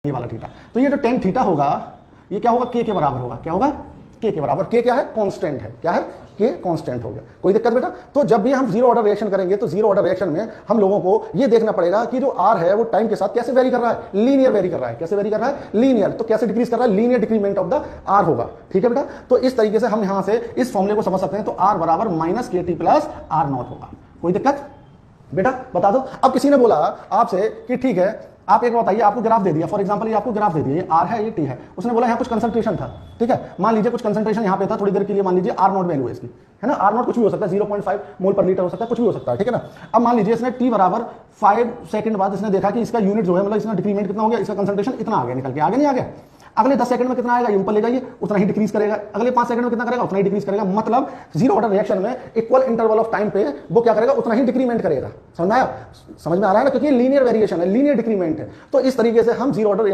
ये वाला थीटा। तो ये जो टेन थीटा होगा ये क्या होगा, के बराबर होगा। क्या होगा, के बराबर। के क्या है, कांस्टेंट है। क्या है, के कांस्टेंट हो गया। कोई दिक्कत बेटा? तो जब भी हम जीरो ऑर्डर रिएक्शन करेंगे तो जीरो ऑर्डर रिएक्शन में हम लोगों को ये देखना पड़ेगा कि जो आर है वो टाइम के साथ कैसे वेरी कर रहा है, लीनियर वेरी कर रहा है। कैसे वेरी कर रहा है, लीनियर। तो कैसे डिक्रीज कर रहा है, linear decrement of the R होगा। ठीक है बेटा? तो इस तरीके से हम यहां से इस फॉर्मूले को समझ सकते हैं। तो आर बराबर माइनस के टी प्लस आर नॉट होगा। कोई दिक्कत बेटा? बता दो। अब किसी ने बोला आपसे कि ठीक है आप एक बताइए, आपको ग्राफ दे दिया, फॉर एग्जांपल ये आपको ग्राफ दे दिया, ये आर है ये टी है, उसने बोला यहाँ कुछ कंसंट्रेशन था। ठीक है, मान लीजिए कुछ कंसंट्रेशन यहाँ पे था थोड़ी देर के लिए, मान लीजिए आर नॉट वैल्यू है इसकी, है ना। आर नॉट कुछ भी हो सकता है, 0.5 मोल पर लीटर हो सकता है, कुछ भी हो सकता है। ठीक है ना। अब मान लीजिए इसने टी बराबर 5 सेकंड बाद इसने देखा कि इसका यूनिट जो है, मतलब इसका डिक्रीमेंट कितना हो गया, इसका कंसंट्रेशन इतना आ गया, निकल के आगे नहीं आ गया। अगले 10 सेकंड में कितना आएगा, ये ऊपर ले जाइए, उतना ही डिक्रीज करेगा। अगले 5 सेकंड में कितना करेगा, उतना ही डिक्रीज करेगा। मतलब जीरो ऑर्डर रिएक्शन में इक्वल इंटरवल ऑफ टाइम पे वो क्या करेगा, उतना ही डिक्रीमेंट करेगा। समझ में आया? समझ में आ रहा है ना, क्योंकि लीनियर वेरिएशन है, लीनियर डिक्रीमेंट है। तो इस तरीके से हम जीरो ऑर्डर